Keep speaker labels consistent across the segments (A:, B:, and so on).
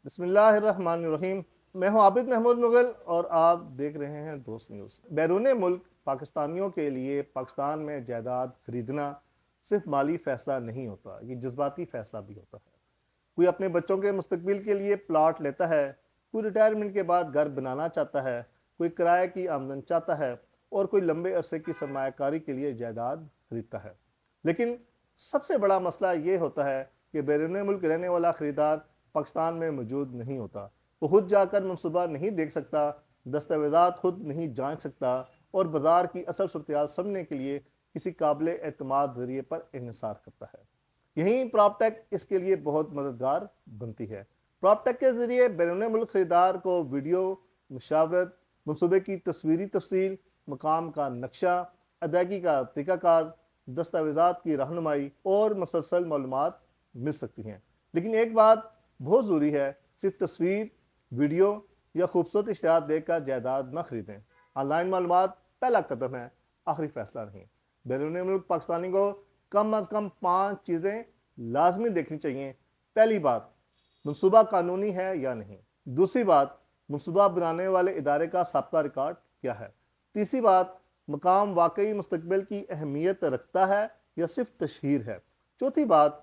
A: بسم اللہ الرحمن الرحیم۔ میں ہوں عابد محمود مغل اور آپ دیکھ رہے ہیں دوست نیوز۔ بیرون ملک پاکستانیوں کے لیے پاکستان میں جائیداد خریدنا صرف مالی فیصلہ نہیں ہوتا، یہ جذباتی فیصلہ بھی ہوتا ہے۔ کوئی اپنے بچوں کے مستقبل کے لیے پلاٹ لیتا ہے، کوئی ریٹائرمنٹ کے بعد گھر بنانا چاہتا ہے، کوئی کرائے کی آمدن چاہتا ہے اور کوئی لمبے عرصے کی سرمایہ کاری کے لیے جائیداد خریدتا ہے۔ لیکن سب سے بڑا مسئلہ یہ ہوتا ہے کہ بیرون ملک رہنے والا خریدار پاکستان میں موجود نہیں ہوتا۔ وہ خود جا کر منصوبہ نہیں دیکھ سکتا، دستاویزات خود نہیں جانچ سکتا اور بازار کی اصل صورتحال سمجھنے کے لیے کسی قابل اعتماد ذریعے پر انحصار کرتا ہے۔ یہیں پراپ ٹیک اس کے لیے بہت مددگار بنتی ہے۔ پراپ ٹیک کے ذریعے بیرون ملک خریدار کو ویڈیو مشاورت، منصوبے کی تصویری تفصیل، مقام کا نقشہ، ادائیگی کا طریقہ کار، دستاویزات کی رہنمائی اور مسلسل معلومات مل سکتی ہیں۔ لیکن ایک بات بہت ضروری ہے، صرف تصویر، ویڈیو یا خوبصورت اشتہار دیکھ کر جائیداد نہ خریدیں۔ آن لائن معلومات پہلا قدم ہے، آخری فیصلہ نہیں۔ بیرون ملک پاکستانی کو کم از کم 5 چیزیں لازمی دیکھنی چاہیے۔ پہلی بات، منصوبہ قانونی ہے یا نہیں۔ دوسری بات، منصوبہ بنانے والے ادارے کا سابقہ ریکارڈ کیا ہے۔ تیسری بات، مقام واقعی مستقبل کی اہمیت رکھتا ہے یا صرف تشہیر ہے۔ چوتھی بات،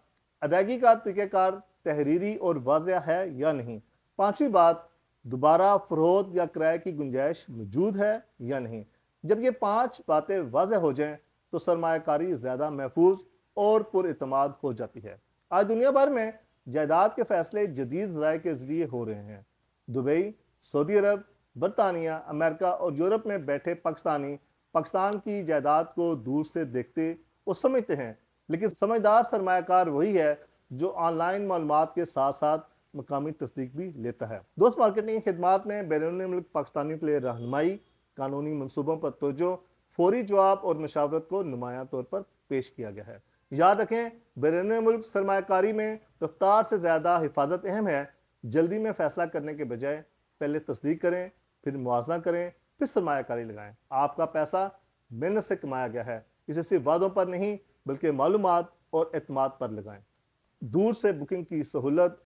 A: ادائیگی کا طریقہ کار تحریری اور واضح ہے یا نہیں۔ پانچویں بات، دوبارہ فروخت یا کرائے کی گنجائش موجود ہے یا نہیں۔ جب یہ 5 باتیں واضح ہو جائیں تو سرمایہ کاری زیادہ محفوظ اور پر اعتماد ہو جاتی ہے۔ آج دنیا بھر میں جائیداد کے فیصلے جدید ذرائع کے ذریعے ہو رہے ہیں۔ دبئی، سعودی عرب، برطانیہ، امریکہ اور یورپ میں بیٹھے پاکستانی پاکستان کی جائیداد کو دور سے دیکھتے اور سمجھتے ہیں، لیکن سمجھدار سرمایہ کار وہی ہے جو آن لائن معلومات کے ساتھ ساتھ مقامی تصدیق بھی لیتا ہے۔ دوست مارکیٹنگ کی خدمات میں بیرون ملک پاکستانیوں کے لیے رہنمائی، قانونی منصوبوں پر توجہ، فوری جواب اور مشاورت کو نمایاں طور پر پیش کیا گیا ہے۔ یاد رکھیں، بیرون ملک سرمایہ کاری میں رفتار سے زیادہ حفاظت اہم ہے۔ جلدی میں فیصلہ کرنے کے بجائے پہلے تصدیق کریں، پھر موازنہ کریں، پھر سرمایہ کاری لگائیں۔ آپ کا پیسہ محنت سے کمایا گیا ہے، اسے صرف وعدوں پر نہیں بلکہ معلومات اور اعتماد پر لگائیں۔ دور سے بکنگ کی سہولت